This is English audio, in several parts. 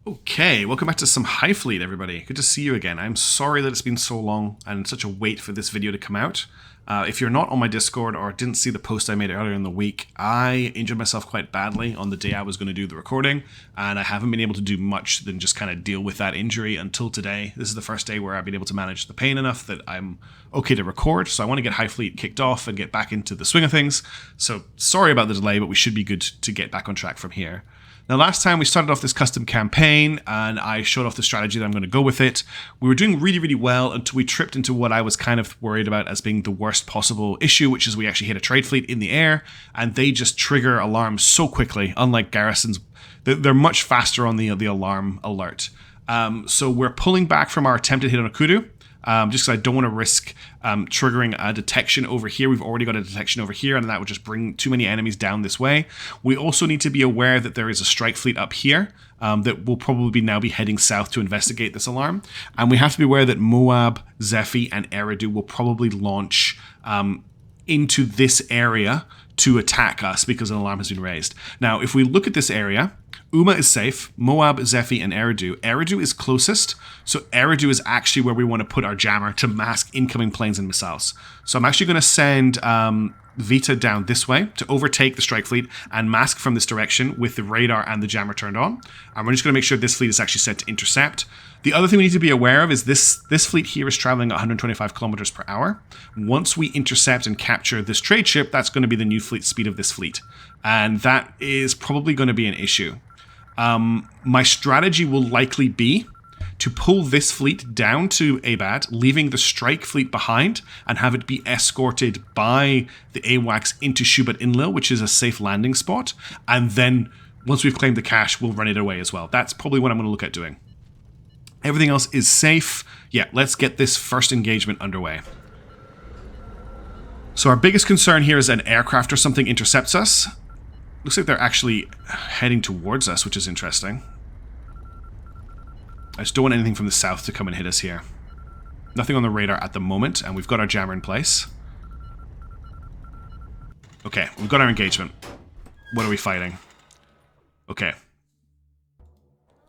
Okay, welcome back to some Highfleet, everybody. Good to see you again. I'm sorry that it's been so long and such a wait for this video to come out. If you're not on my Discord or didn't see the post I made earlier in the week, I injured myself quite badly on the day I was going to do the recording, and I haven't been able to do much than just kind of deal with that injury until today. This is the first day where I've been able to manage the pain enough that I'm okay to record, so I want to get Highfleet kicked off and get back into the swing of things. So sorry about the delay, but we should be good to get back on track from here. Now, last time we started off this custom campaign and I showed off the strategy that I'm going to go with it. We were doing really, really well until we tripped into what I was kind of worried about as being the worst possible issue, which is we actually hit a trade fleet in the air and they just trigger alarms so quickly, unlike garrisons. They're much faster on the alarm alert. So we're pulling back from our attempted hit on a kudu. Just because I don't want to risk triggering a detection over here. We've already got a detection over here, and that would just bring too many enemies down this way. We also need to be aware that there is a strike fleet up here that will probably now be heading south to investigate this alarm. And we have to be aware that Moab, Zephi, and Eridu will probably launch into this area to attack us because an alarm has been raised. Now, if we look at this area, Uma is safe, Moab, Zephi, and Eridu. Eridu is closest, so Eridu is actually where we want to put our jammer to mask incoming planes and missiles. So I'm actually going to send Vita down this way to overtake the strike fleet and mask from this direction with the radar and the jammer turned on. And we're just going to make sure this fleet is actually set to intercept. The other thing we need to be aware of is this fleet here is traveling at 125 kilometers per hour. Once we intercept and capture this trade ship, that's going to be the new fleet speed of this fleet. And that is probably going to be an issue. My strategy will likely be to pull this fleet down to Abad, leaving the strike fleet behind, and have it be escorted by the AWACS into Shubat Inlil, which is a safe landing spot. And then, once we've claimed the cash, we'll run it away as well. That's probably what I'm going to look at doing. Everything else is safe. Yeah, let's get this first engagement underway. So our biggest concern here is an aircraft or something intercepts us. Looks like they're actually heading towards us, which is interesting. I just don't want anything from the south to come and hit us here. Nothing on the radar at the moment, and we've got our jammer in place. Okay, we've got our engagement. What are we fighting? Okay.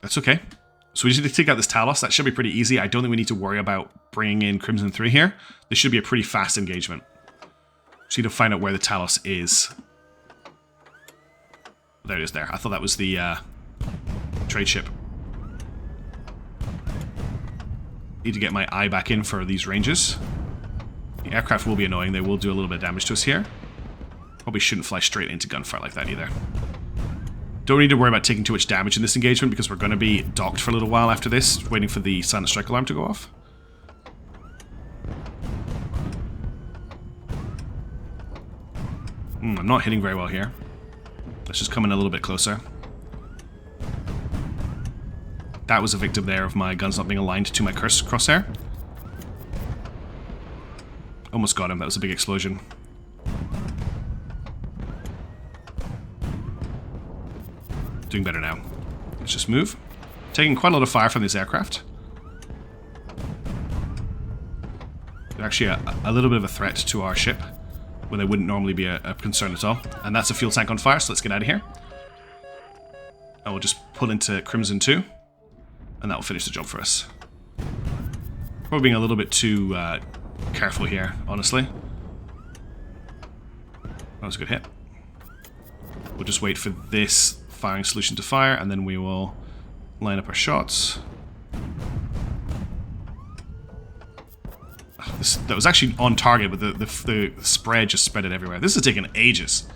That's okay. So we just need to take out this Talos. That should be pretty easy. I don't think we need to worry about bringing in Crimson 3 here. This should be a pretty fast engagement. Just need to find out where the Talos is. There it is there. I thought that was the trade ship. Need to get my eye back in for these ranges. The aircraft will be annoying. They will do a little bit of damage to us here. Probably shouldn't fly straight into gunfire like that either. Don't need to worry about taking too much damage in this engagement because we're going to be docked for a little while after this, waiting for the silent strike alarm to go off. I'm not hitting very well here. Let's just come in a little bit closer. That was a victim there of my guns not being aligned to my crosshair. Almost got him. That was a big explosion. Doing better now. Let's just move. Taking quite a lot of fire from this aircraft. They're actually a little bit of a threat to our ship, when they wouldn't normally be a concern at all. And that's a fuel tank on fire, so let's get out of here. And we'll just pull into Crimson 2, and that will finish the job for us. Probably being a little bit too careful here, honestly. That was a good hit. We'll just wait for this firing solution to fire, and then we will line up our shots. That was actually on target, but the spread just spread it everywhere. This is taking ages.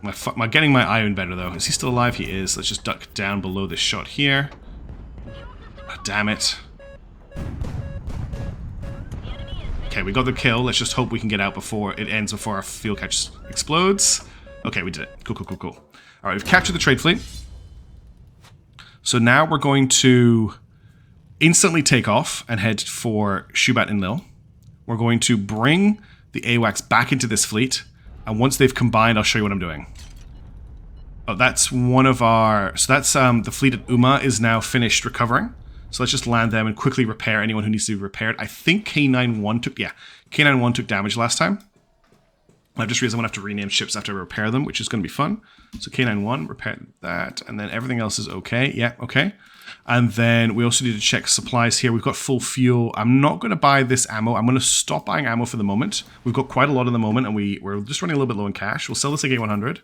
My getting my eye in better, though. Is he still alive? He is. Let's just duck down below this shot here. Oh, damn it. Okay, we got the kill. Let's just hope we can get out before it ends, before our field catch explodes. Okay, we did it. Cool, cool, cool, cool. Alright, we've captured the trade fleet. So now we're going to instantly take off and head for Shubat Inlil. We're going to bring the AWACS back into this fleet, and once they've combined, I'll show you what I'm doing. Oh, that's one of our... So that's the fleet at Uma is now finished recovering. So let's just land them and quickly repair anyone who needs to be repaired. I think K91 took... Yeah, K91 took damage last time. I've just realized I'm going to have to rename ships after I repair them, which is going to be fun. So K91, repair that, and then everything else is okay. Yeah, okay. And then we also need to check supplies here. We've got full fuel. I'm not going to buy this ammo. I'm going to stop buying ammo for the moment. We've got quite a lot at the moment, and we're just running a little bit low in cash. We'll sell this AK-100.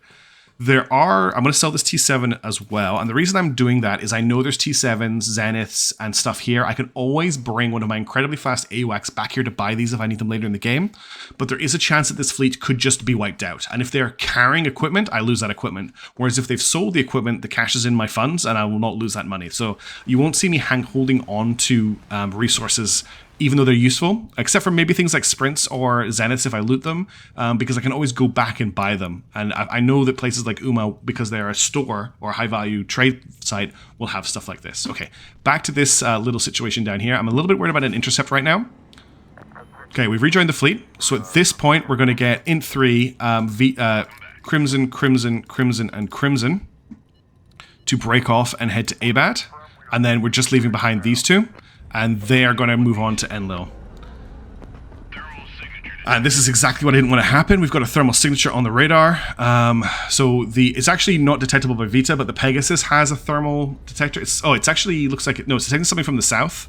I'm going to sell this T7 as well. And the reason I'm doing that is I know there's T7s, Zeniths, and stuff here. I can always bring one of my incredibly fast AWACS back here to buy these if I need them later in the game. But there is a chance that this fleet could just be wiped out. And if they're carrying equipment, I lose that equipment. Whereas if they've sold the equipment, the cash is in my funds and I will not lose that money. So you won't see me holding on to resources even though they're useful, except for maybe things like sprints or zeniths if I loot them, because I can always go back and buy them. And I know that places like Uma, because they're a store or a high-value trade site, will have stuff like this. Okay, back to this little situation down here. I'm a little bit worried about an intercept right now. Okay, we've rejoined the fleet. So at this point, we're going to get int 3, Crimson, Crimson, Crimson, and Crimson to break off and head to Abad. And then we're just leaving behind these two. And they are going to move on to Enlil. And this is exactly what I didn't want to happen. We've got a thermal signature on the radar. It's actually not detectable by Vita, but the Pegasus has a thermal detector. It's actually looks like it's detecting something from the south.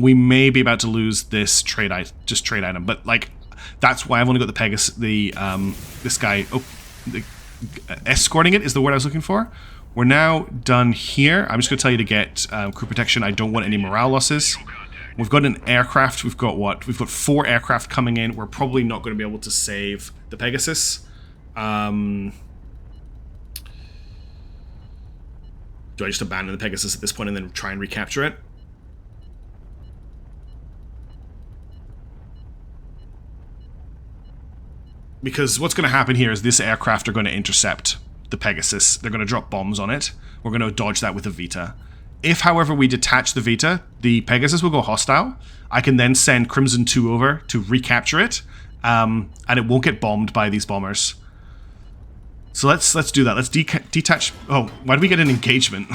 We may be about to lose this trade item, but like that's why I've only got the Pegasus. This guy escorting it is the word I was looking for. We're now done here. I'm just going to tell you to get crew protection. I don't want any morale losses. We've got an aircraft. We've got what? We've got 4 aircraft coming in. We're probably not going to be able to save the Pegasus. Do I just abandon the Pegasus at this point and then try and recapture it? Because what's going to happen here is this aircraft are going to intercept the Pegasus. They're going to drop bombs on it. We're going to dodge that with the Vita. If, however, we detach the Vita, the Pegasus will go hostile. I can then send Crimson 2 over to recapture it, and it won't get bombed by these bombers. So let's do that. Let's detach... Oh, why did we get an engagement?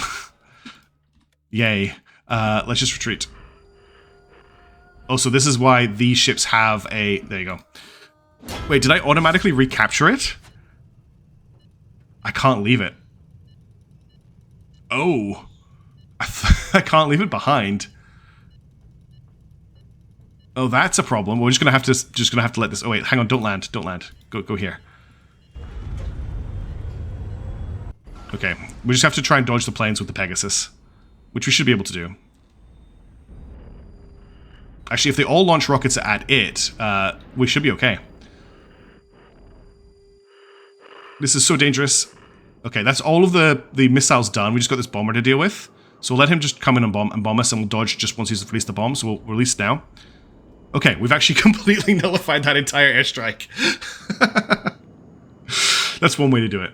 Yay. Let's just retreat. Oh, so this is why these ships have a... There you go. Wait, did I automatically recapture it? I can't leave it. Oh. I can't leave it behind. Oh, that's a problem. We're just gonna have to let this... Oh wait, hang on, don't land. Go here. Okay, we just have to try and dodge the planes with the Pegasus, which we should be able to do. Actually, if they all launch rockets at it, we should be okay. This is so dangerous. Okay, that's all of the missiles done. We just got this bomber to deal with. So we'll let him just come in and bomb us, and we'll dodge just once he's released the bomb. So we'll release now. Okay, we've actually completely nullified that entire airstrike. That's one way to do it.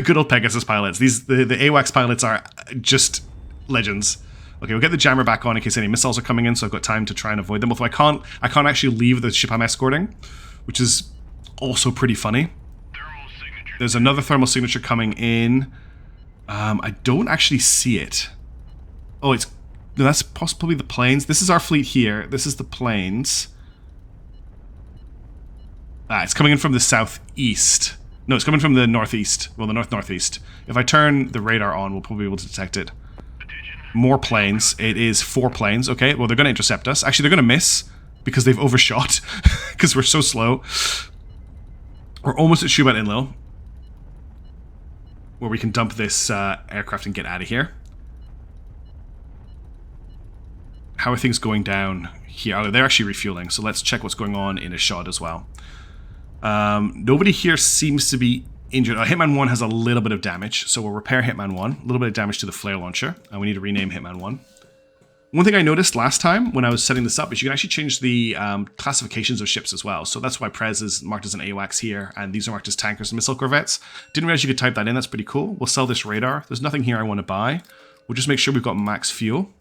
Good old Pegasus pilots. The AWACS pilots are just legends. Okay, we'll get the jammer back on in case any missiles are coming in, so I've got time to try and avoid them. Although I can't actually leave the ship I'm escorting, which is also pretty funny. There's another thermal signature coming in. I don't actually see it. Oh, no, that's possibly the planes. This is our fleet here. This is the planes. It's coming in from the southeast. No, it's coming from the northeast. Well, the north-northeast. If I turn the radar on, we'll probably be able to detect it. More planes. It is 4 planes. Okay, well, they're going to intercept us. Actually, they're going to miss because they've overshot because we're so slow. We're almost at Shubat Enlil, where we can dump this aircraft and get out of here. How are things going down here? Oh, they're actually refueling, so let's check what's going on in Ashad as well. Nobody here seems to be injured. Hitman 1 has a little bit of damage, so we'll repair Hitman 1. A little bit of damage to the flare launcher, and we need to rename Hitman 1. One thing I noticed last time when I was setting this up is you can actually change the classifications of ships as well. So that's why Prez is marked as an AWACS here, and these are marked as tankers and missile corvettes. Didn't realize you could type that in. That's pretty cool. We'll sell this radar. There's nothing here I want to buy. We'll just make sure we've got max fuel.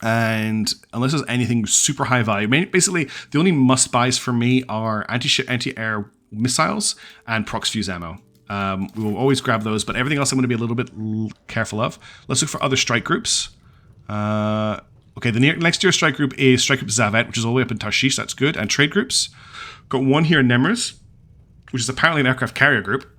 And unless there's anything super high value, basically the only must-buys for me are anti-ship, anti-air missiles and prox fuse ammo. We will always grab those, but everything else I'm going to be a little bit careful of. Let's look for other strike groups. Okay, the next tier strike group is Strike Group Zavet, which is all the way up in Tarshish. That's good. And trade groups. Got one here in Nemruz. which is apparently an aircraft carrier group.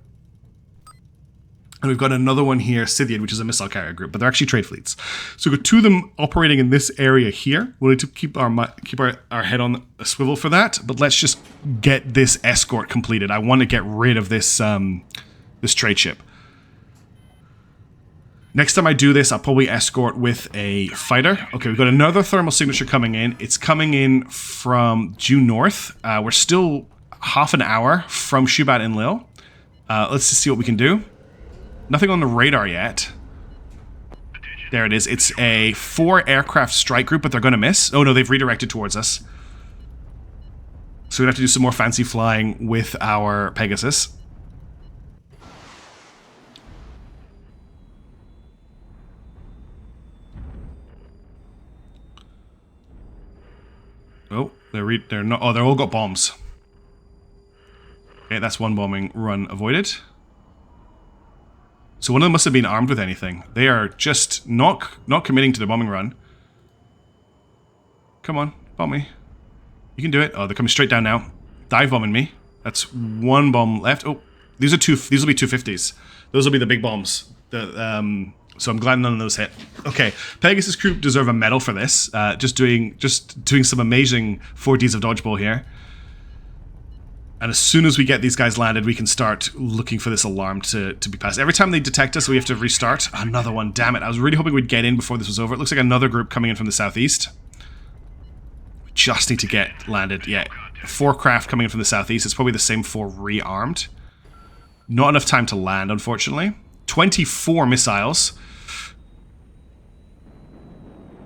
And we've got another one here, Scythian, which is a missile carrier group, but they're actually trade fleets. So we've got 2 of them operating in this area here. We'll need to keep our head on a swivel for that, but let's just get this escort completed. I want to get rid of this this trade ship. Next time I do this, I'll probably escort with a fighter. Okay, we've got another thermal signature coming in. It's coming in from due north. We're still half an hour from Shubat and Lille. Let's just see what we can do. Nothing on the radar yet. There it is. It's a 4 aircraft strike group, but they're going to miss. Oh no, they've redirected towards us. So we have to do some more fancy flying with our Pegasus. Oh, they're not. Oh, they're all got bombs. Okay, that's one bombing run avoided. So one of them must have been armed with anything. They are just not committing to the bombing run. Come on, bomb me. You can do it. Oh, they're coming straight down now. Dive bombing me. That's 1 bomb left. Oh, these will be 250s. Those will be the big bombs. So I'm glad none of those hit. Okay, Pegasus crew deserve a medal for this. Just doing some amazing 4Ds of dodgeball here. And as soon as we get these guys landed, we can start looking for this alarm to be passed. Every time they detect us, we have to restart. Another one, damn it. I was really hoping we'd get in before this was over. It looks like another group coming in from the southeast. We just need to get landed. Yeah, 4 craft coming in from the southeast. It's probably the same 4 rearmed. Not enough time to land, unfortunately. 24 missiles.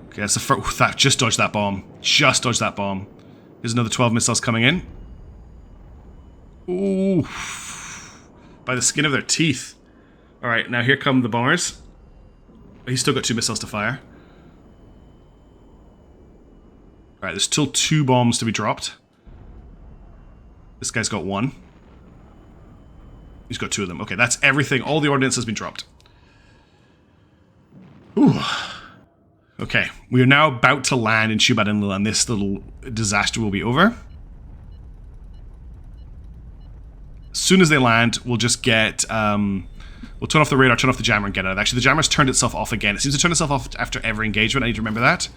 Okay, that's the first. That just dodged that bomb. Just dodged that bomb. There's another 12 missiles coming in. Ooh. By the skin of their teeth. Alright, now here come the bombers. He's still got 2 missiles to fire. Alright, there's still 2 bombs to be dropped. This guy's got 1. He's got 2 of them. Okay, that's everything. All the ordnance has been dropped. Ooh. Okay, we are now about to land in Shubat and Lille, and this little disaster will be over. As soon as they land, we'll just get... we'll turn off the radar, turn off the jammer, and get out. Actually, the jammer's turned itself off again. It seems to turn itself off after every engagement. I need to remember that.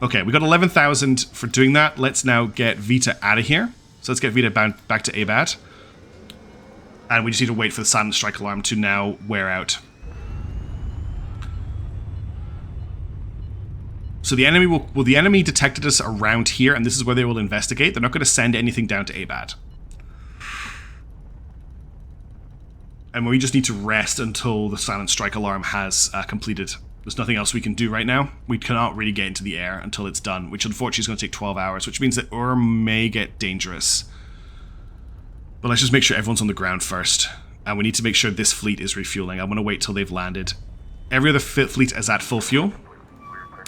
Okay, we got 11,000 for doing that. Let's now get Vita out of here. So let's get Vita back to Abad. And we just need to wait for the silent strike alarm to now wear out. So the enemy the enemy detected us around here, and this is where they will investigate. They're not going to send anything down to Abad. And we just need to rest until the silent strike alarm has completed. There's nothing else we can do right now. We cannot really get into the air until it's done, which unfortunately is going to take 12 hours, which means that Ur may get dangerous. But let's just make sure everyone's on the ground first. And we need to make sure this fleet is refueling. I want to wait till they've landed. Every other fleet is at full fuel.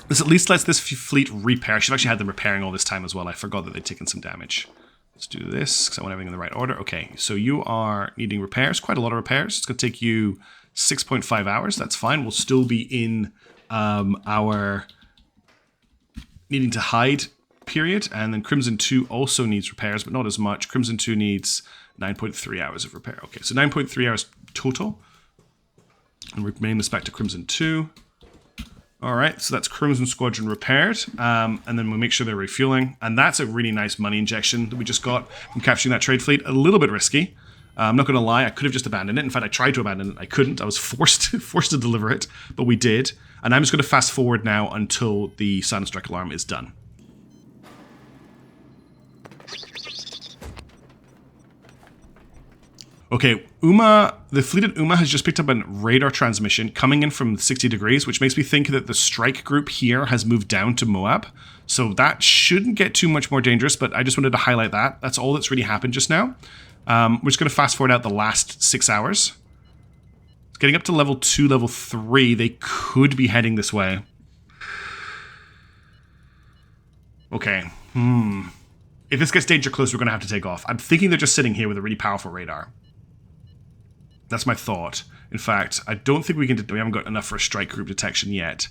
This at least lets this fleet repair. I should have actually had them repairing all this time as well. I forgot that they'd taken some damage. Let's do this, because I want everything in the right order. Okay, so you are needing repairs, quite a lot of repairs. It's going to take you 6.5 hours. That's fine. We'll still be in our needing to hide period. And then Crimson 2 also needs repairs, but not as much. Crimson 2 needs 9.3 hours of repair. Okay, so 9.3 hours total. And we're name this back to Crimson 2. Alright, so that's Crimson Squadron repaired, and then we'll make sure they're refueling, and that's a really nice money injection that we just got from capturing that trade fleet. A little bit risky, I'm not going to lie, I could have just abandoned it. In fact, I tried to abandon it, I couldn't, I was forced to deliver it, but we did. And I'm just going to fast forward now until the silent strike alarm is done. Okay, the fleet at Uma has just picked up a radar transmission coming in from 60 degrees, which makes me think that the strike group here has moved down to Moab. So that shouldn't get too much more dangerous, but I just wanted to highlight that. That's all that's really happened just now. We're just going to fast forward out the last 6 hours. Getting up to level 2, level 3, they could be heading this way. Okay, If this gets danger close, we're going to have to take off. I'm thinking they're just sitting here with a really powerful radar. That's my thought. In fact, I don't think we haven't got enough for a strike group detection yet.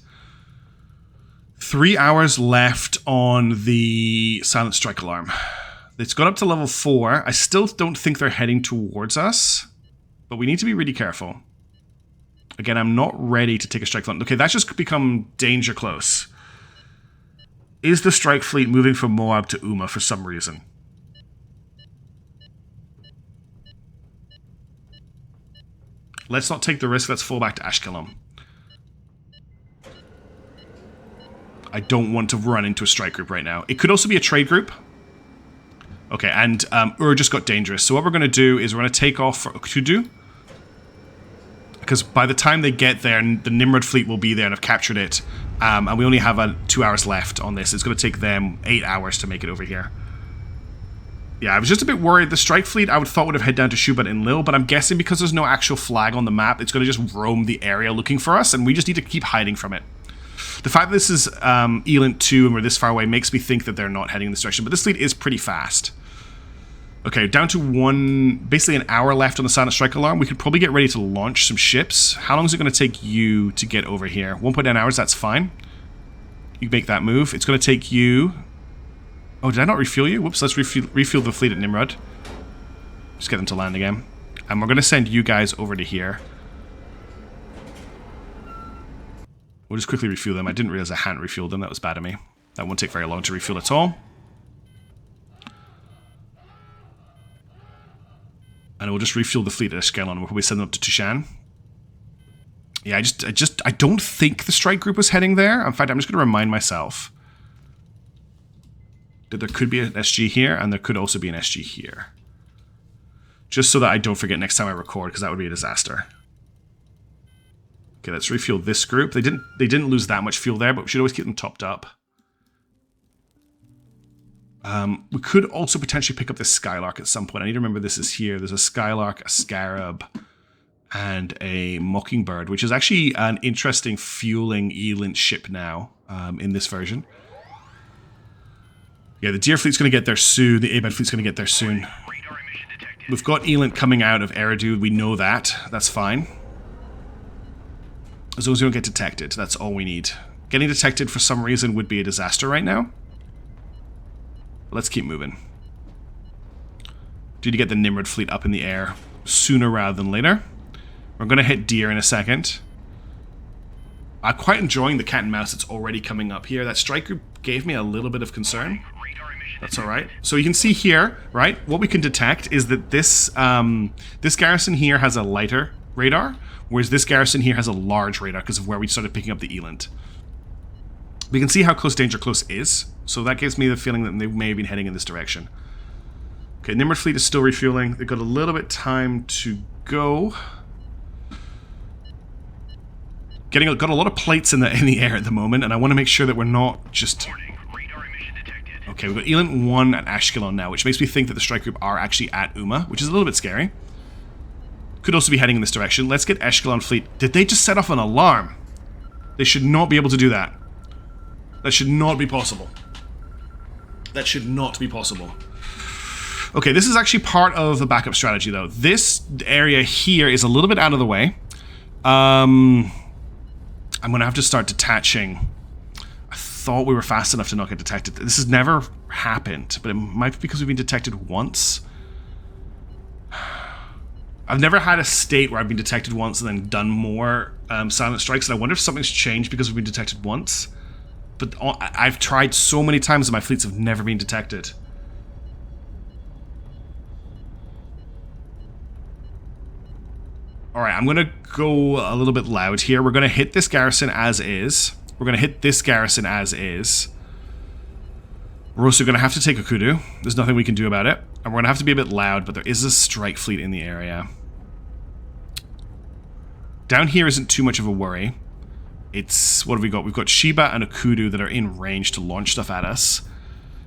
3 hours left on the silent strike alarm. It's gone up to level 4. I still don't think they're heading towards us, but we need to be really careful. Again, I'm not ready to take a strike fleet. Okay, that's just become danger close. Is the strike fleet moving from Moab to Uma for some reason? Let's not take the risk. Let's fall back to Ashkelon. I don't want to run into a strike group right now. It could also be a trade group. Okay, and Ur just got dangerous. So what we're going to do is we're going to take off for Ukudu. Because by the time they get there, the Nimrod fleet will be there and have captured it. And we only have 2 hours left on this. It's going to take them 8 hours to make it over here. Yeah, I was just a bit worried. The strike fleet I would thought would have head down to Shubat and Lil, but I'm guessing because there's no actual flag on the map, it's going to just roam the area looking for us, and we just need to keep hiding from it. The fact that this is Elent 2 and we're this far away makes me think that they're not heading in this direction, but this fleet is pretty fast. Okay, down to basically an hour left on the Silent Strike Alarm. We could probably get ready to launch some ships. How long is it going to take you to get over here? 1.9 hours, that's fine. You make that move. It's going to take you... Oh, did I not refuel you? Whoops, let's refuel the fleet at Nimrod. Just get them to land again. And we're going to send you guys over to here. We'll just quickly refuel them. I didn't realize I hadn't refueled them. That was bad of me. That won't take very long to refuel at all. And we'll just refuel the fleet at Ashkelon. We'll probably send them up to Tushan. Yeah, I don't think the strike group was heading there. In fact, I'm just going to remind myself that there could be an SG here, and there could also be an SG here. Just so that I don't forget next time I record, because that would be a disaster. Okay, let's refuel this group. They didn't lose that much fuel there, but we should always keep them topped up. We could also potentially pick up this Skylark at some point. I need to remember this is here. There's a Skylark, a Scarab, and a Mockingbird, which is actually an interesting fueling Elent ship now in this version. Yeah, the Deer fleet's going to get there soon. The Abed fleet's going to get there soon. We've got Elent coming out of Eridu. We know that. That's fine. As long as we don't get detected, that's all we need. Getting detected for some reason would be a disaster right now. Let's keep moving. Need to get the Nimrod fleet up in the air sooner rather than later. We're going to hit Deer in a second. I'm quite enjoying the cat and mouse that's already coming up here. That strike group gave me a little bit of concern. That's alright. So you can see here, right, what we can detect is that this this garrison here has a lighter radar, whereas this garrison here has a large radar because of where we started picking up the Elent. We can see how close Danger Close is, so that gives me the feeling that they may have been heading in this direction. Okay, Nimrod fleet is still refueling. They've got a little bit time to go. Got a lot of plates in the air at the moment, and I want to make sure that we're not just... Okay, we've got Elent 1 at Ashkelon now, which makes me think that the strike group are actually at Uma, which is a little bit scary. Could also be heading in this direction. Let's get Ashkelon fleet. Did they just set off an alarm? They should not be able to do that. That should not be possible. That should not be possible. Okay, this is actually part of the backup strategy, though. This area here is a little bit out of the way. I'm going to have to start detaching. I thought we were fast enough to not get detected. This has never happened, but it might be because we've been detected once. I've never had a state where I've been detected once and then done more silent strikes, and I wonder if something's changed because we've been detected once. But I've tried so many times and my fleets have never been detected. Alright, I'm going to go a little bit loud here. We're going to hit this garrison as is. We're going to hit this garrison as is. We're also going to have to take Okudu. There's nothing we can do about it. And we're going to have to be a bit loud, but there is a strike fleet in the area. Down here isn't too much of a worry. It's... what have we got? We've got Sheba and Okudu that are in range to launch stuff at us.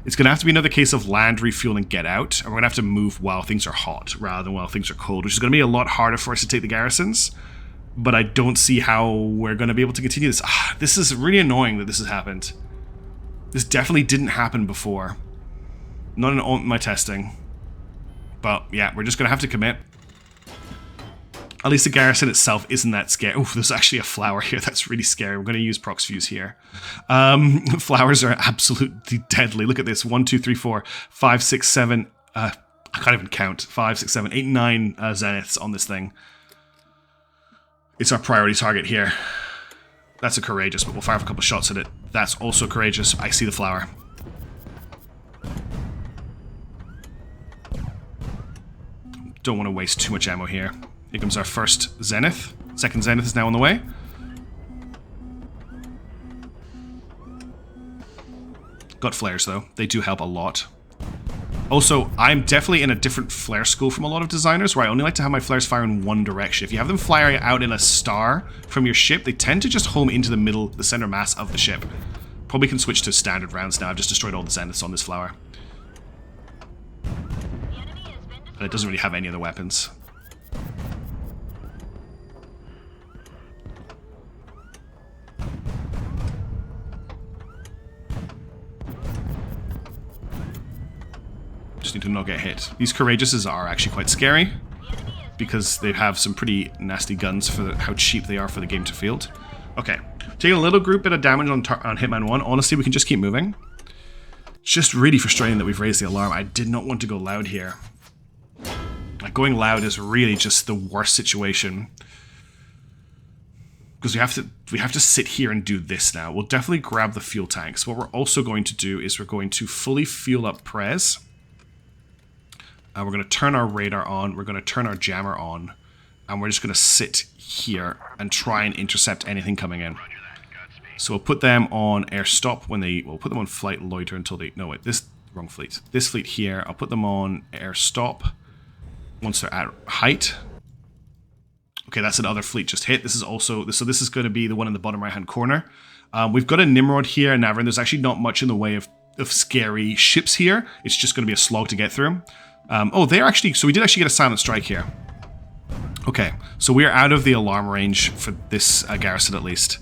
It's going to have to be another case of land, refuel, and get out. And we're going to have to move while things are hot rather than while things are cold, which is going to be a lot harder for us to take the garrisons. But I don't see how we're going to be able to continue this. This is really annoying that this has happened. This definitely didn't happen before. Not in my testing. But yeah, we're just going to have to commit. At least the garrison itself isn't that scary. Oh, there's actually a flower here. That's really scary. We're going to use Prox Fuse here. Flowers are absolutely deadly. Look at this. 1, 2, 3, 4, 5, 6, 7. I can't even count. 5, 6, 7, 8, 9 zeniths on this thing. It's our priority target here. That's a courageous, but we'll fire a couple shots at it. That's also courageous. I see the flower. Don't want to waste too much ammo here. Here comes our first zenith. Second zenith is now on the way. Got flares though. They do help a lot. Also, I'm definitely in a different flare school from a lot of designers where I only like to have my flares fire in one direction. If you have them firing out in a star from your ship, they tend to just home into the middle, the center mass of the ship. Probably can switch to standard rounds now. I've just destroyed all the zeniths on this flower. And it doesn't really have any other weapons. Just need to not get hit. These courageouses are actually quite scary because they have some pretty nasty guns for how cheap they are for the game to field. Okay, taking a little group bit of damage on Hitman 1. Honestly, we can just keep moving. Just really frustrating that we've raised the alarm. I did not want to go loud here. Like, going loud is really just the worst situation. Because we have to sit here and do this now. We'll definitely grab the fuel tanks. What we're also going to do is we're going to fully fuel up Prez. We're going to turn our radar on, we're going to turn our jammer on, and we're just going to sit here and try and intercept anything coming in. So we'll put them on air stop when they, we'll put them on flight loiter until they, no wait, this, wrong fleet. This fleet here, I'll put them on air stop once they're at height. Okay, that's another fleet just hit. This is also, so this is going to be the one in the bottom right hand corner. We've got a Nimrod here, and Navran. There's actually not much in the way of scary ships here. It's just going to be a slog to get through. Oh, they're actually... So we did actually get a silent strike here. Okay, so we're out of the alarm range for this garrison at least.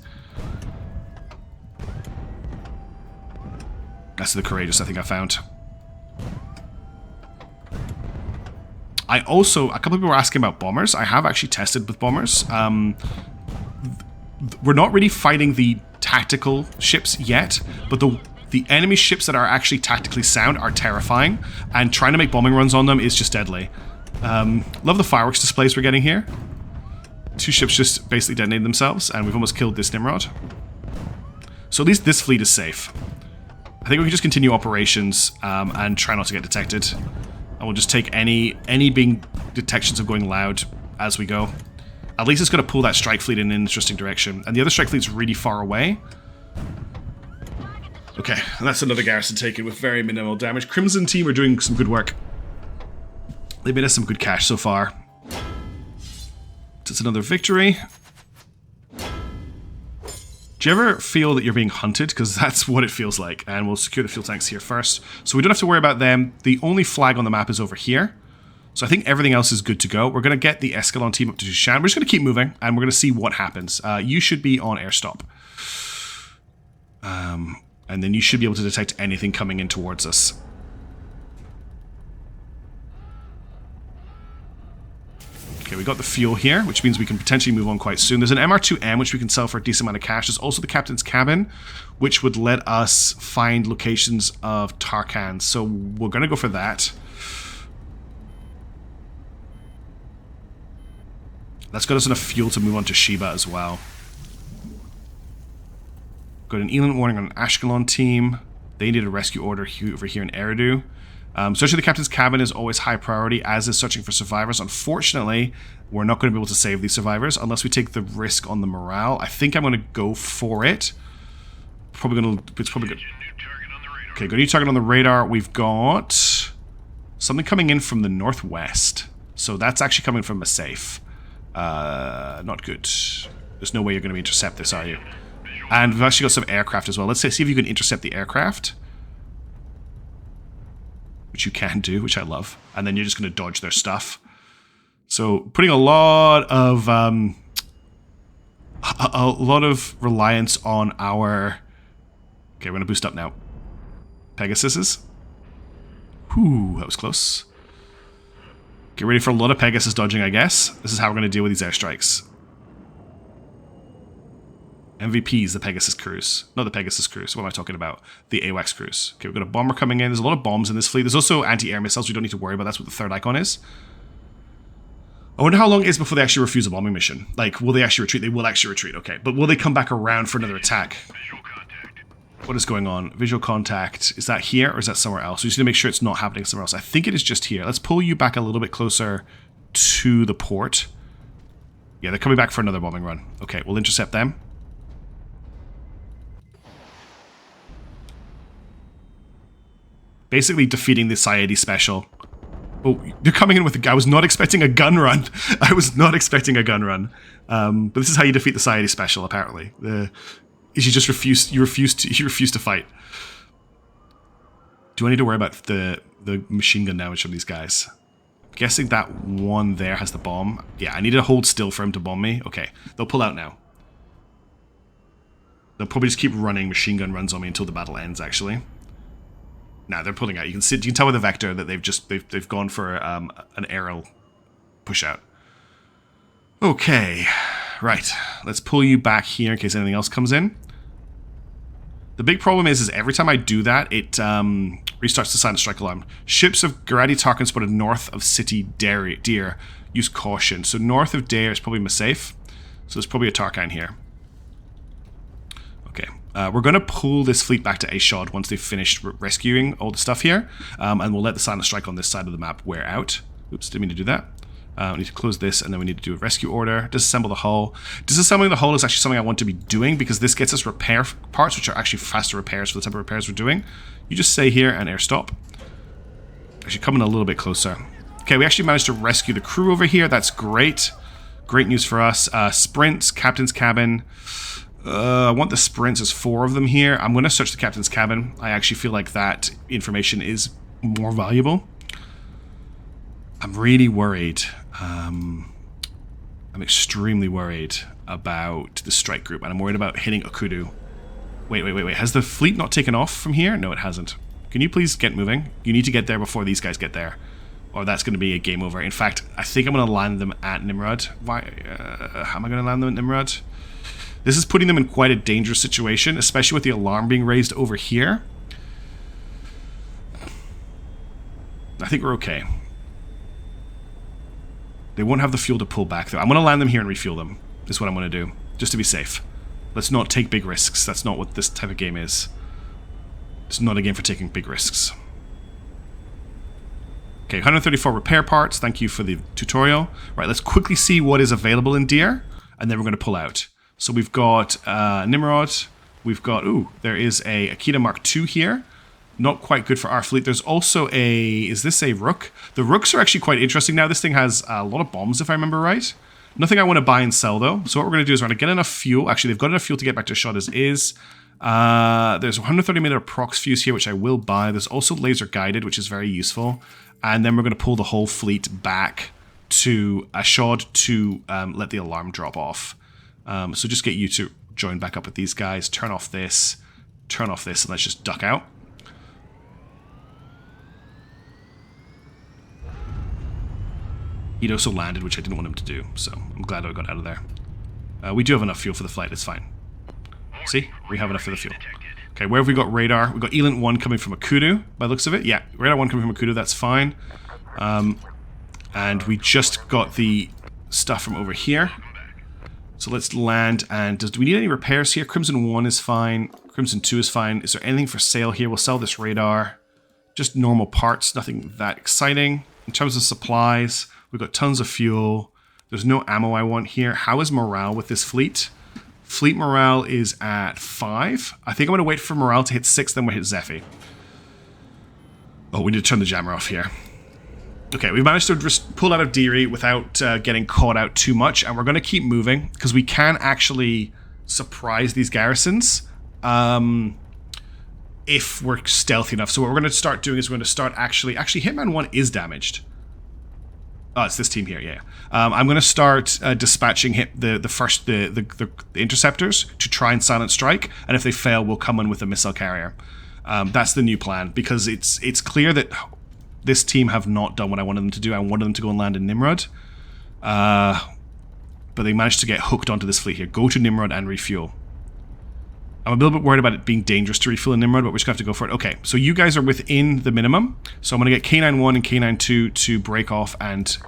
That's the courageous I think I found. I also... A couple of people were asking about bombers. I have actually tested with bombers. We're not really fighting the tactical ships yet, but the enemy ships that are actually tactically sound are terrifying, and trying to make bombing runs on them is just deadly. Love the fireworks displays we're getting here. Two ships just basically detonated themselves, and we've almost killed this Nimrod. So at least this fleet is safe. I think we can just continue operations and try not to get detected. And we'll just take any being detections of going loud as we go. At least it's going to pull that strike fleet in an interesting direction. And the other strike fleet's really far away. Okay, and that's another garrison taken with very minimal damage. Crimson team are doing some good work. They've made us some good cash so far. It's another victory. Do you ever feel that you're being hunted? Because that's what it feels like. And we'll secure the fuel tanks here first. So we don't have to worry about them. The only flag on the map is over here. So I think everything else is good to go. We're going to get the Escalon team up to Dushan. We're just going to keep moving, and we're going to see what happens. You should be on air stop. And then you should be able to detect anything coming in towards us. Okay, we got the fuel here, which means we can potentially move on quite soon. There's an MR2M, which we can sell for a decent amount of cash. There's also the captain's cabin, which would let us find locations of Tarkans. So we're going to go for that. That's got us enough fuel to move on to Sheba as well. Got an Elan warning on an Ashkelon team. They need a rescue order over here in Eridu. Searching the captain's cabin is always high priority, as is searching for survivors. Unfortunately, we're not going to be able to save these survivors unless we take the risk on the morale. I think I'm going to go for it. Probably going to... It's probably good. Okay, got a new target on the radar. We've got something coming in from the northwest. So that's actually coming from a safe. Not good. There's no way you're going to intercept this, are you? And we've actually got some aircraft as well. Let's see if you can intercept the aircraft. Which you can do, which I love. And then you're just going to dodge their stuff. So putting a lot of reliance on our... Okay, we're going to boost up now. Pegasuses. Whew, that was close. Get ready for a lot of Pegasus dodging, I guess. This is how we're going to deal with these airstrikes. MVPs, the Pegasus cruise. Not the Pegasus cruise. What am I talking about? The AWACS cruise. Okay, we've got a bomber coming in. There's a lot of bombs in this fleet. There's also anti-air missiles. We don't need to worry about. That's what the third icon is. I wonder how long it is before they actually refuse a bombing mission. Like, will they actually retreat? They will actually retreat, okay. But will they come back around for another attack? What is going on? Visual contact. Is that here or is that somewhere else? We just need to make sure it's not happening somewhere else. I think it is just here. Let's pull you back a little bit closer to the port. Yeah, they're coming back for another bombing run. Okay, we'll intercept them. Basically defeating the Sayedi special. Oh, you're coming in with a... I was not expecting a gun run. I was not expecting a gun run. But this is how you defeat the Sayedi special, apparently. Is you just refuse... You refuse to fight. Do I need to worry about the machine gun damage from these guys? I'm guessing that one there has the bomb. Yeah, I need to hold still for him to bomb me. Okay, they'll pull out now. They'll probably just keep running machine gun runs on me until the battle ends, actually. Nah, they're pulling out. You can tell by the vector that they've gone for an aerial push out. Okay, right. Let's pull you back here in case anything else comes in. The big problem is every time I do that, it restarts the silent strike alarm. Ships of Garadi Tarkin spotted north of City Deer. Use caution. So north of Deer is probably Mishaps. So there's probably a Tarkin here. Okay. We're going to pull this fleet back to Ashod once they've finished rescuing all the stuff here. And we'll let the silent strike on this side of the map wear out. Oops, didn't mean to do that. We need to close this, and then we need to do a rescue order. Disassemble the hull. Disassembling the hull is actually something I want to be doing because this gets us repair parts, which are actually faster repairs for the type of repairs we're doing. You just stay here and air stop. Actually, come in a little bit closer. Okay, we actually managed to rescue the crew over here. That's great. Great news for us. Sprints, captain's cabin. I want the sprints. There's 4 of them here. I'm going to search the captain's cabin. I actually feel like that information is more valuable. I'm really worried. I'm extremely worried about the strike group, and I'm worried about hitting Okudu. Wait. Has the fleet not taken off from here? No, it hasn't. Can you please get moving? You need to get there before these guys get there, or that's going to be a game over. In fact, I think I'm going to land them at Nimrod. Why? How am I going to land them at Nimrod? This is putting them in quite a dangerous situation, especially with the alarm being raised over here. I think we're okay. They won't have the fuel to pull back, though. I'm going to land them here and refuel them. Is what I'm going to do, just to be safe. Let's not take big risks. That's not what this type of game is. It's not a game for taking big risks. Okay, 134 repair parts. Thank you for the tutorial. Right, let's quickly see what is available in Deer, and then we're going to pull out. So we've got Nimrod. We've got... Ooh, there is a Akita Mark II here. Not quite good for our fleet. There's also a... Is this a Rook? The Rooks are actually quite interesting now. This thing has a lot of bombs, if I remember right. Nothing I want to buy and sell, though. So what we're going to do is we're going to get enough fuel. Actually, they've got enough fuel to get back to Shot as is. There's 130 meter prox fuse here, which I will buy. There's also laser guided, which is very useful. And then we're going to pull the whole fleet back to Ashod to let the alarm drop off. So just get you to join back up with these guys. Turn off this, and let's just duck out. He'd also landed, which I didn't want him to do, so I'm glad I got out of there. We do have enough fuel for the flight, it's fine. See? We have enough for the fuel. Okay, where have we got radar? We've got Elint 1 coming from Okudu, by the looks of it. Yeah, radar 1 coming from Okudu, that's fine. And we just got the stuff from over here. So let's land, and do we need any repairs here? Crimson 1 is fine, Crimson 2 is fine. Is there anything for sale here? We'll sell this radar. Just normal parts, nothing that exciting. In terms of supplies, we've got tons of fuel. There's no ammo I want here. How is morale with this fleet? Fleet morale is at 5. I think I'm going to wait for morale to hit 6, then we'll hit Zephy. Oh, we need to turn the jammer off here. Okay, we've managed to just pull out of Deary without getting caught out too much, and we're going to keep moving, because we can actually surprise these garrisons if we're stealthy enough. So what we're going to start doing is we're going to start actually Hitman 1 is damaged. Oh, it's this team here, yeah. I'm going to start dispatching the interceptors to try and silent strike, and if they fail, we'll come in with a missile carrier. That's the new plan, because it's clear that this team have not done what I wanted them to do. I wanted them to go and land in Nimrod. But they managed to get hooked onto this fleet here. Go to Nimrod and refuel. I'm a little bit worried about it being dangerous to refuel in Nimrod, but we're just going to have to go for it. Okay, so you guys are within the minimum. So I'm going to get K9-1 and K9-2 to break off and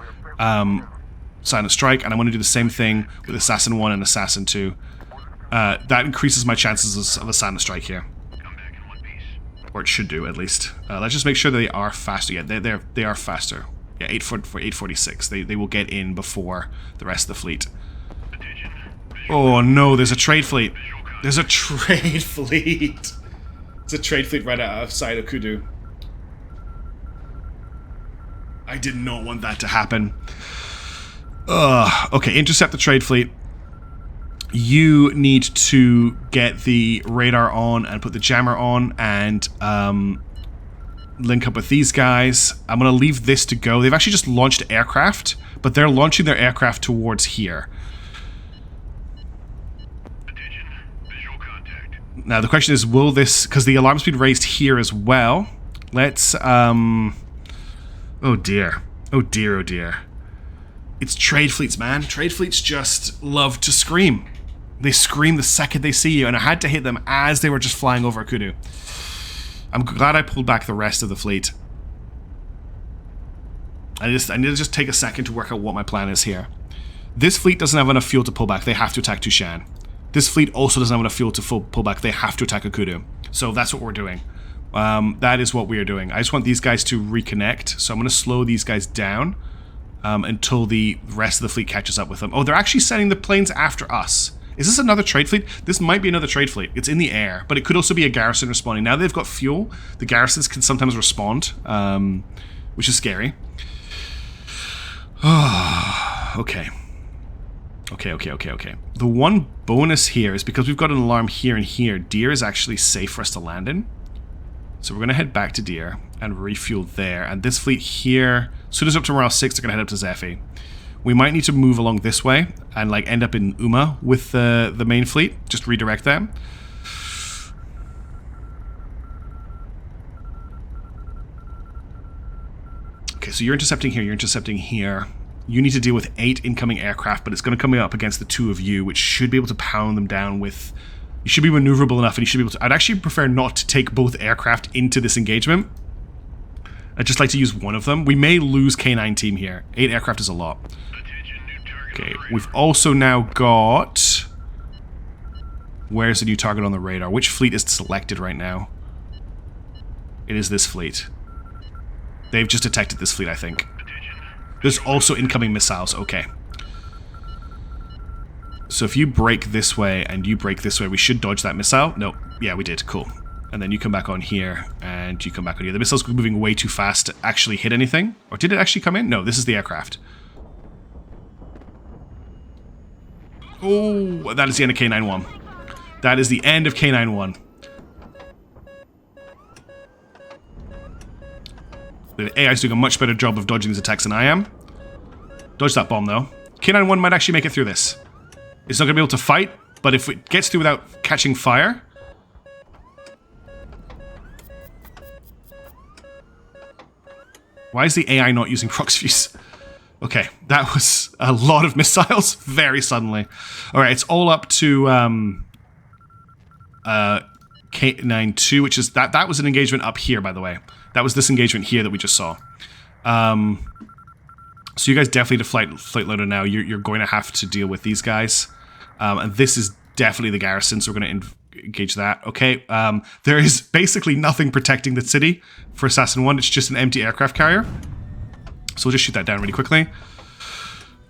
Silent Strike. And I'm going to do the same thing with Assassin-1 and Assassin-2. That increases my chances of a Silent Strike here. Or it should do, at least. Let's just make sure that they are faster. Yeah, they are faster. Yeah, 846. They will get in before the rest of the fleet. Oh no, there's a trade fleet. There's a trade fleet. It's a trade fleet right outside of Kudu. I did not want that to happen. Okay, intercept the trade fleet. You need to get the radar on and put the jammer on and link up with these guys. I'm going to leave this to go. They've actually just launched aircraft, but they're launching their aircraft towards here. Now the question is, will this, because the alarm's been raised here as well. Let's, oh dear. Oh dear, oh dear. It's trade fleets, man. Trade fleets just love to scream. They scream the second they see you, and I had to hit them as they were just flying over Kudu. I'm glad I pulled back the rest of the fleet. I need to just take a second to work out what my plan is here. This fleet doesn't have enough fuel to pull back. They have to attack Tushan. This fleet also doesn't have enough fuel to pull back. They have to attack Akudu. So that's what we're doing. That is what we are doing. I just want these guys to reconnect. So I'm going to slow these guys down until the rest of the fleet catches up with them. Oh, they're actually sending the planes after us. Is this another trade fleet? This might be another trade fleet. It's in the air, but it could also be a garrison responding. Now they've got fuel, the garrisons can sometimes respond, which is scary. Okay. Okay. The one bonus here is because we've got an alarm here and here, Deer is actually safe for us to land in. So we're going to head back to Deer and refuel there. And this fleet here, as soon as up to morale 6, they're going to head up to Zephi. We might need to move along this way and like end up in Uma with the main fleet. Just redirect them. Okay, so you're intercepting here, you're intercepting here. You need to deal with 8 incoming aircraft, but it's going to come up against the 2 of you, which should be able to pound them down with... You should be maneuverable enough, and you should be able to... I'd actually prefer not to take both aircraft into this engagement. I'd just like to use one of them. We may lose K9 team here. 8 aircraft is a lot. Okay, we've also now got... Where's the new target on the radar? Which fleet is selected right now? It is this fleet. They've just detected this fleet, I think. There's also incoming missiles. Okay. So if you break this way and you break this way, we should dodge that missile. No. Yeah, we did. Cool. And then you come back on here and you come back on here. The missile's moving way too fast to actually hit anything. Or did it actually come in? No, this is the aircraft. Oh, that is the end of K9-1. That is the end of K9-1. The AI is doing a much better job of dodging these attacks than I am. Dodge that bomb, though. K9-1 might actually make it through this. It's not going to be able to fight, but if it gets through without catching fire... Why is the AI not using proxy? Okay, that was a lot of missiles very suddenly. Alright, it's all up to K9-2, which is... That was an engagement up here, by the way. That was this engagement here that we just saw. So you guys definitely to flight loader now. You're going to have to deal with these guys. And this is definitely the garrison, so we're going to engage that. Okay, there is basically nothing protecting the city for Assassin 1. It's just an empty aircraft carrier. So we'll just shoot that down really quickly.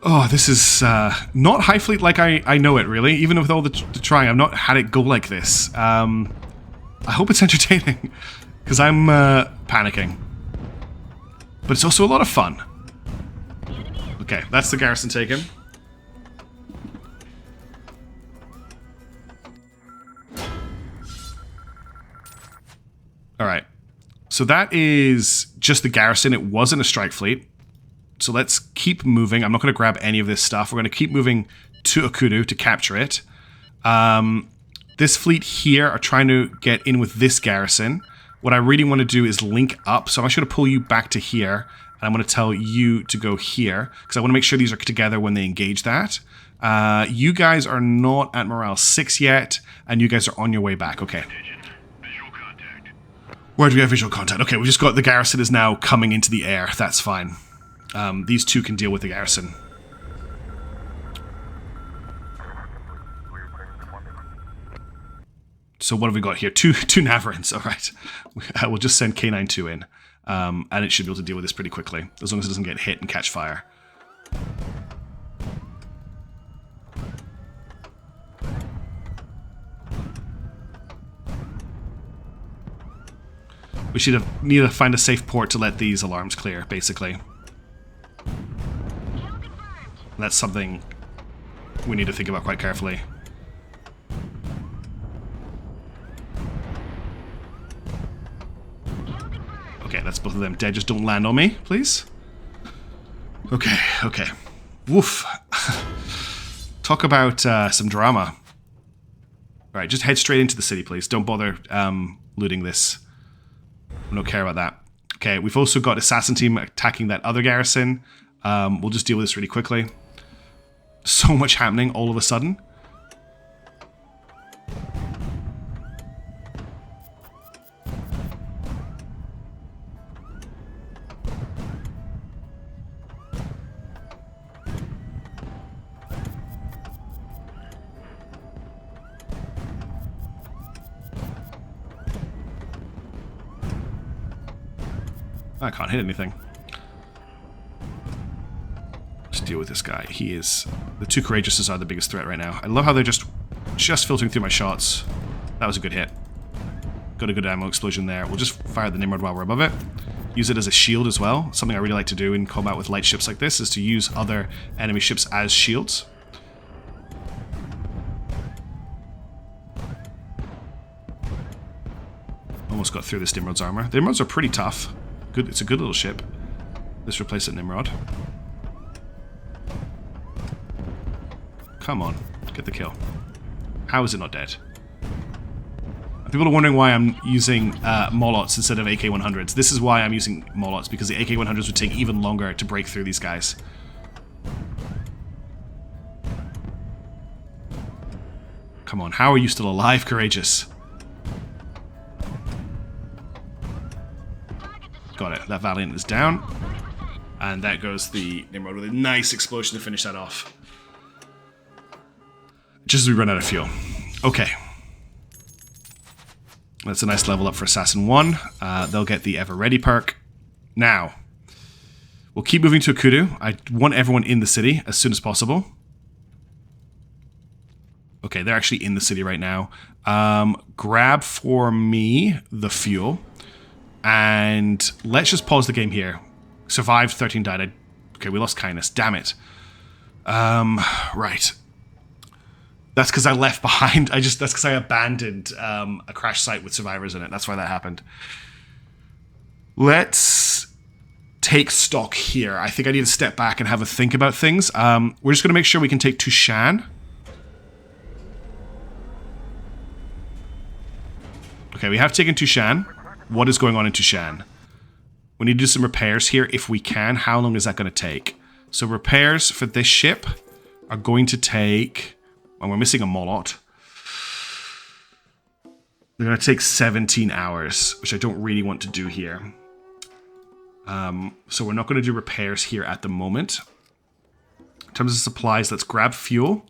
Oh, this is not Highfleet like I know it, really. Even with all the trying, I've not had it go like this. I hope it's entertaining. Because I'm panicking. But it's also a lot of fun. Okay, that's the garrison taken. Alright. So that is just the garrison. It wasn't a strike fleet. So let's keep moving. I'm not going to grab any of this stuff. We're going to keep moving to Okudu to capture it. This fleet here are trying to get in with this garrison. what I really want to do is link up. So I'm actually going to pull you back to here, and I'm going to tell you to go here, because I want to make sure these are together when they engage that. You guys are not at morale 6 yet, and you guys are on your way back. Okay. Where do we have visual contact? Okay, we just got the garrison is now coming into the air. That's fine. These two can deal with the garrison. So what have we got here? Two Navarins. All right. We'll just send K92 in. And it should be able to deal with this pretty quickly, as long as it doesn't get hit and catch fire. We should need to find a safe port to let these alarms clear, basically. That's something we need to think about quite carefully. Okay, that's both of them dead. Just don't land on me, please. Okay, okay. Woof. Talk about some drama. Alright, just head straight into the city, please. Don't bother looting this. I don't care about that. Okay, we've also got assassin team attacking that other garrison. We'll just deal with this really quickly. So much happening all of a sudden. I can't hit anything. Let's deal with this guy. He is... The two Courageouses are the biggest threat right now. I love how they're just filtering through my shots. That was a good hit. Got a good ammo explosion there. We'll just fire the Nimrod while we're above it. Use it as a shield as well. Something I really like to do in combat with light ships like this is to use other enemy ships as shields. Almost got through this Nimrod's armor. The Nimrods are pretty tough. Good, it's a good little ship. Let's replace it, Nimrod. Come on, get the kill. How is it not dead? People are wondering why I'm using Molots instead of AK-100s. This is why I'm using Molots, because the AK-100s would take even longer to break through these guys. Come on, how are you still alive, Courageous? Got it. That Valiant is down. And that goes the Nimrod with a nice explosion to finish that off. Just as we run out of fuel. Okay. That's a nice level up for Assassin 1. They'll get the Ever Ready perk. Now, we'll keep moving to Akudu. I want everyone in the city as soon as possible. Okay, they're actually in the city right now. Grab for me the fuel. And let's just pause the game here. Survived, 13 died. Okay, we lost kindness. Damn it. Right. That's because I left behind. That's because I abandoned a crash site with survivors in it. That's why that happened. Let's take stock here. I think I need to step back and have a think about things. We're just going to make sure we can take Tushan. Okay, we have taken Tushan. What is going on in Tushan? We need to do some repairs here if we can. How long is that going to take? So repairs for this ship are going to take... Well, we're missing a Molot. They're going to take 17 hours, which I don't really want to do here. So we're not going to do repairs here at the moment. In terms of supplies, let's grab fuel.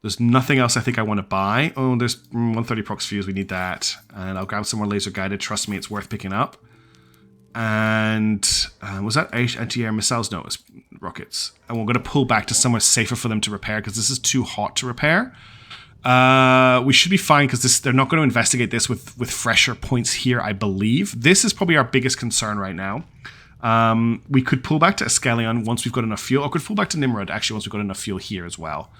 There's nothing else I think I want to buy. Oh, there's 130 prox fuse. We need that. And I'll grab some more laser guided. Trust me, it's worth picking up. And was that anti-air missiles? No, it's rockets. And we're going to pull back to somewhere safer for them to repair because this is too hot to repair. We should be fine because they're not going to investigate this with fresher points here, I believe. This is probably our biggest concern right now. We could pull back to Escalion once we've got enough fuel. Or could pull back to Nimrod, actually, once we've got enough fuel here as well.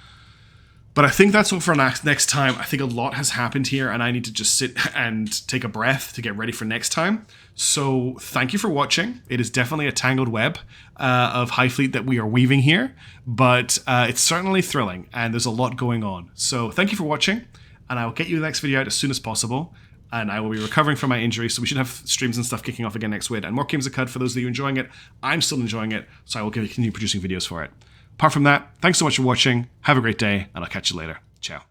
But I think that's all for next time. I think a lot has happened here, and I need to just sit and take a breath to get ready for next time. So thank you for watching. It is definitely a tangled web of Highfleet that we are weaving here, but it's certainly thrilling, and there's a lot going on. So thank you for watching, and I will get you the next video out as soon as possible. and I will be recovering from my injury, so we should have streams and stuff kicking off again next week, and more Games of Cud for those of you enjoying it. I'm still enjoying it, so I will continue producing videos for it. Apart from that, thanks so much for watching, have a great day, and I'll catch you later. Ciao.